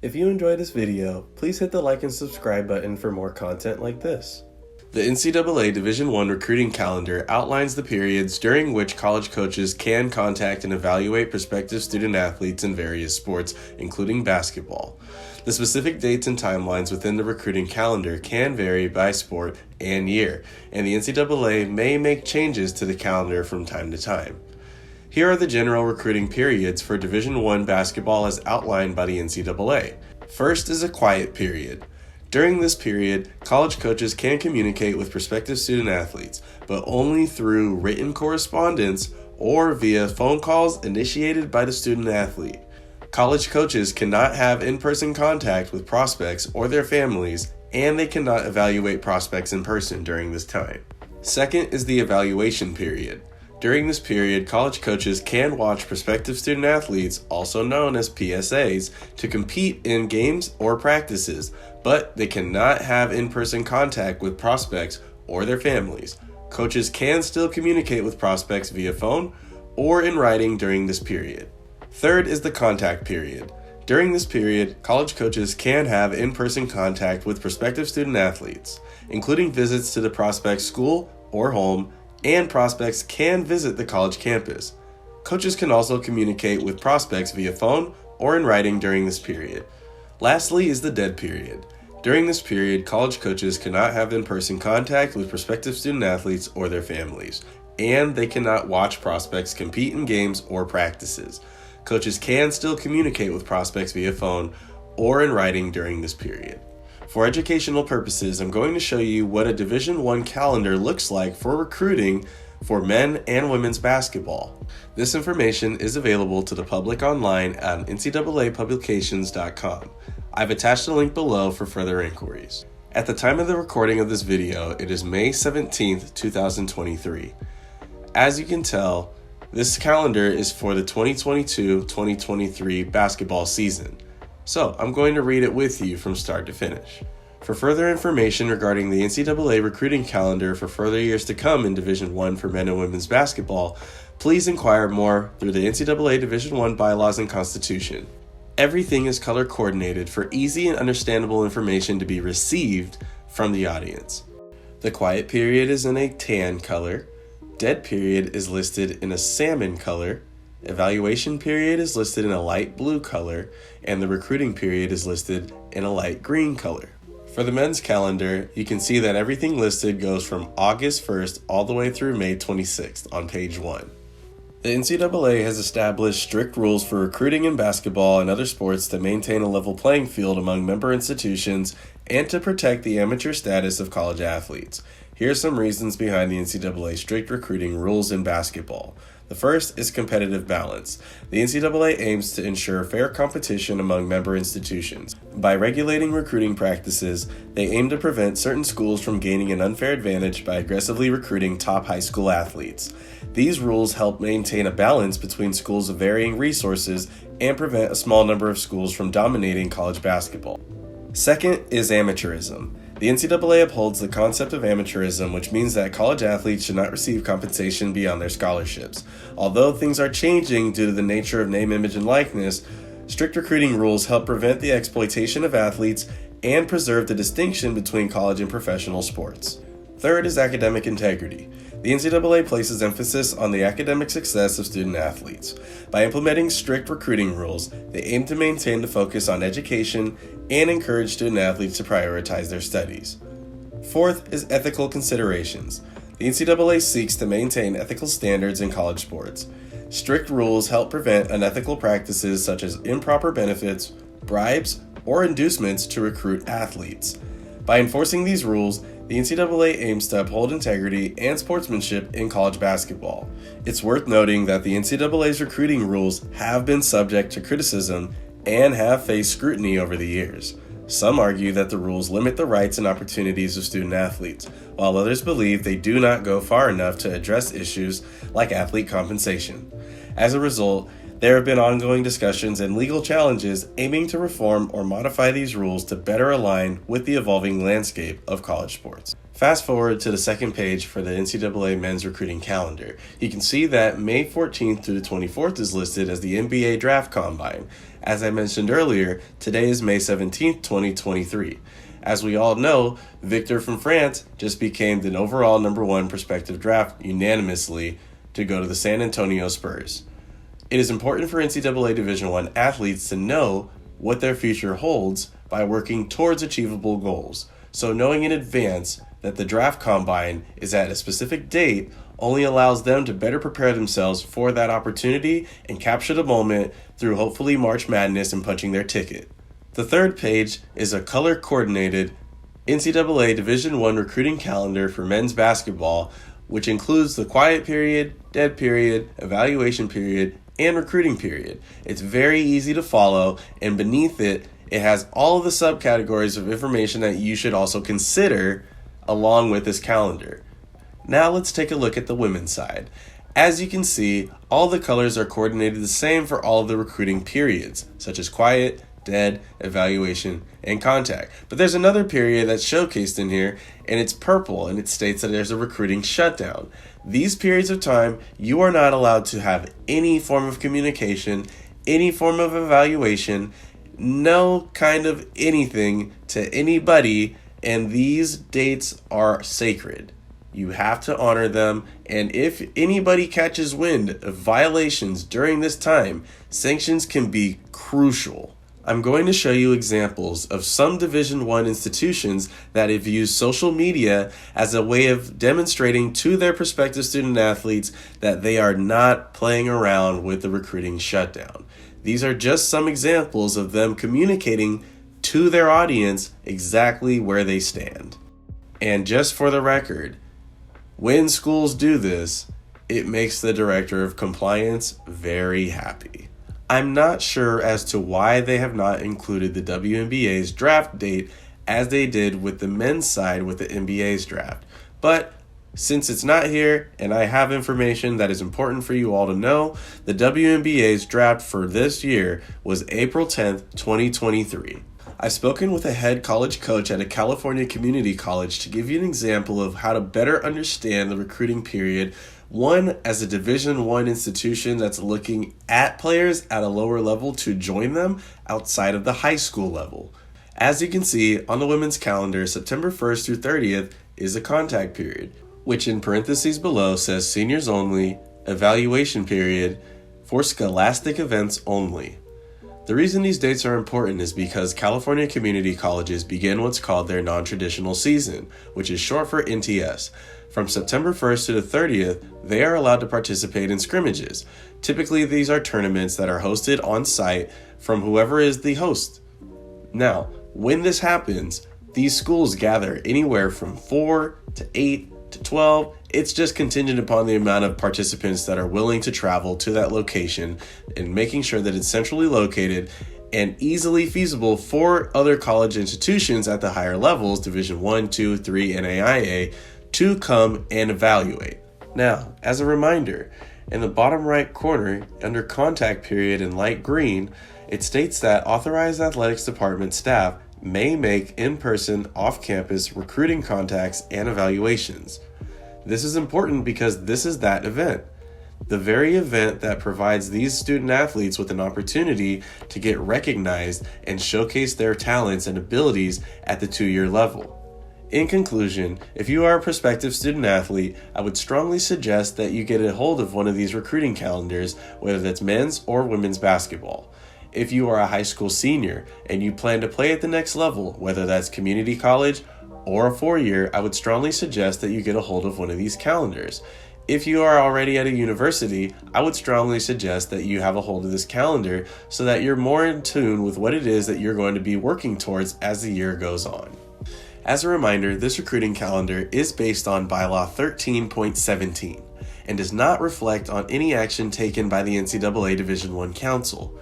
If you enjoyed this video, please hit the like and subscribe button for more content like this. The NCAA Division I recruiting calendar outlines the periods during which college coaches can contact and evaluate prospective student athletes in various sports, including basketball. The specific dates and timelines within the recruiting calendar can vary by sport and year, and the NCAA may make changes to the calendar from time to time. Here are the general recruiting periods for Division I basketball as outlined by the NCAA. First is a quiet period. During this period, college coaches can communicate with prospective student athletes, but only through written correspondence or via phone calls initiated by the student athlete. College coaches cannot have in-person contact with prospects or their families, and they cannot evaluate prospects in person during this time. Second is the evaluation period. During this period, college coaches can watch prospective student athletes, also known as PSAs, to compete in games or practices, but they cannot have in-person contact with prospects or their families. Coaches can still communicate with prospects via phone or in writing during this period. Third is the contact period. During this period, college coaches can have in-person contact with prospective student athletes, including visits to the prospect's school or home, and prospects can visit the college campus. Coaches can also communicate with prospects via phone or in writing during this period. Lastly is the dead period. During this period, college coaches cannot have in-person contact with prospective student athletes or their families, and they cannot watch prospects compete in games or practices. Coaches can still communicate with prospects via phone or in writing during this period. For educational purposes, I'm going to show you what a Division I calendar looks like for recruiting for men and women's basketball. This information is available to the public online at ncaapublications.com. I've attached a link below for further inquiries. At the time of the recording of this video, it is May 17th, 2023. As you can tell, this calendar is for the 2022-2023 basketball season. So I'm going to read it with you from start to finish. For further information regarding the NCAA recruiting calendar for further years to come in Division I for men and women's basketball, please inquire more through the NCAA Division I bylaws and constitution. Everything is color coordinated for easy and understandable information to be received from the audience. The quiet period is in a tan color, dead period is listed in a salmon color, evaluation period is listed in a light blue color, and the recruiting period is listed in a light green color. For the men's calendar, you can see that everything listed goes from August 1st all the way through May 26th on page 1. The NCAA has established strict rules for recruiting in basketball and other sports to maintain a level playing field among member institutions and to protect the amateur status of college athletes. Here are some reasons behind the NCAA's strict recruiting rules in basketball. The first is competitive balance. The NCAA aims to ensure fair competition among member institutions. By regulating recruiting practices, they aim to prevent certain schools from gaining an unfair advantage by aggressively recruiting top high school athletes. These rules help maintain a balance between schools of varying resources and prevent a small number of schools from dominating college basketball. Second is amateurism. The NCAA upholds the concept of amateurism, which means that college athletes should not receive compensation beyond their scholarships. Although things are changing due to the nature of name, image, and likeness, strict recruiting rules help prevent the exploitation of athletes and preserve the distinction between college and professional sports. Third is academic integrity. The NCAA places emphasis on the academic success of student athletes. By implementing strict recruiting rules, they aim to maintain the focus on education and encourage student athletes to prioritize their studies. Fourth is ethical considerations. The NCAA seeks to maintain ethical standards in college sports. Strict rules help prevent unethical practices such as improper benefits, bribes, or inducements to recruit athletes. By enforcing these rules, the NCAA aims to uphold integrity and sportsmanship in college basketball. It's worth noting that the NCAA's recruiting rules have been subject to criticism and have faced scrutiny over the years. Some argue that the rules limit the rights and opportunities of student athletes, while others believe they do not go far enough to address issues like athlete compensation. As a result, there have been ongoing discussions and legal challenges aiming to reform or modify these rules to better align with the evolving landscape of college sports. Fast forward to the second page for the NCAA men's recruiting calendar. You can see that May 14th through the 24th is listed as the NBA Draft Combine. As I mentioned earlier, today is May 17th, 2023. As we all know, Victor from France just became the overall number one prospective draft unanimously to go to the San Antonio Spurs. It is important for NCAA Division I athletes to know what their future holds by working towards achievable goals. So knowing in advance that the draft combine is at a specific date only allows them to better prepare themselves for that opportunity and capture the moment through hopefully March Madness and punching their ticket. The third page is a color-coordinated NCAA Division I recruiting calendar for men's basketball, which includes the quiet period, dead period, evaluation period, and recruiting period. It's very easy to follow, and beneath it, it has all of the subcategories of information that you should also consider along with this calendar. Now let's take a look at the women's side. As you can see, all the colors are coordinated the same for all of the recruiting periods, such as quiet, dead, evaluation, and contact. But there's another period that's showcased in here, and it's purple, and it states that there's a recruiting shutdown. These periods of time, you are not allowed to have any form of communication, any form of evaluation, no kind of anything to anybody, and these dates are sacred. You have to honor them, and if anybody catches wind of violations during this time, sanctions can be crucial. I'm going to show you examples of some Division I institutions that have used social media as a way of demonstrating to their prospective student athletes that they are not playing around with the recruiting shutdown. These are just some examples of them communicating to their audience exactly where they stand. And just for the record, when schools do this, it makes the director of compliance very happy. I'm not sure as to why they have not included the WNBA's draft date as they did with the men's side with the NBA's draft. But since it's not here and I have information that is important for you all to know, the WNBA's draft for this year was April 10th, 2023. I've spoken with a head college coach at a California community college to give you an example of how to better understand the recruiting period. One, as a Division I institution that's looking at players at a lower level to join them outside of the high school level. As you can see on the women's calendar, September 1st through 30th is a contact period, which in parentheses below says seniors only, evaluation period, for scholastic events only. The reason these dates are important is because California community colleges begin what's called their non-traditional season, which is short for NTS. From September 1st to the 30th, they are allowed to participate in scrimmages. Typically, these are tournaments that are hosted on site from whoever is the host. Now, when this happens, these schools gather anywhere from 4 to 8 to 12. It's just contingent upon the amount of participants that are willing to travel to that location and making sure that it's centrally located and easily feasible for other college institutions at the higher levels, Division I, II, III, NAIA, to come and evaluate. Now, as a reminder, in the bottom right corner, under contact period in light green, it states that authorized athletics department staff may make in-person, off-campus recruiting contacts and evaluations. This is important because this is that event. The very event that provides these student athletes with an opportunity to get recognized and showcase their talents and abilities at the 2-year level. In conclusion, if you are a prospective student athlete, I would strongly suggest that you get a hold of one of these recruiting calendars, whether that's men's or women's basketball. If you are a high school senior and you plan to play at the next level, whether that's community college or a 4-year, I would strongly suggest that you get a hold of one of these calendars. If you are already at a university, I would strongly suggest that you have a hold of this calendar so that you're more in tune with what it is that you're going to be working towards as the year goes on. As a reminder, this recruiting calendar is based on Bylaw 13.17 and does not reflect on any action taken by the NCAA Division I Council.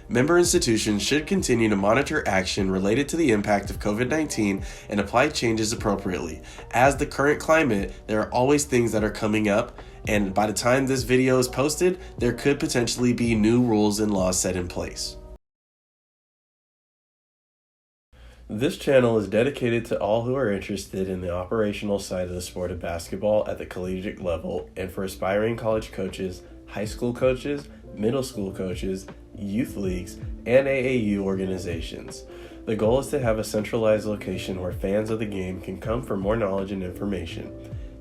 Member institutions should continue to monitor action related to the impact of COVID-19 and apply changes appropriately. As the current climate, there are always things that are coming up, and by the time this video is posted, there could potentially be new rules and laws set in place. This channel is dedicated to all who are interested in the operational side of the sport of basketball at the collegiate level and for aspiring college coaches, high school coaches, middle school coaches, youth leagues, and AAU organizations. The goal is to have a centralized location where fans of the game can come for more knowledge and information.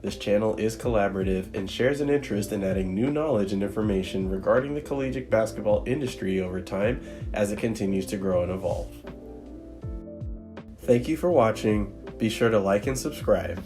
This channel is collaborative and shares an interest in adding new knowledge and information regarding the collegiate basketball industry over time as it continues to grow and evolve. Thank you for watching. Be sure to like and subscribe.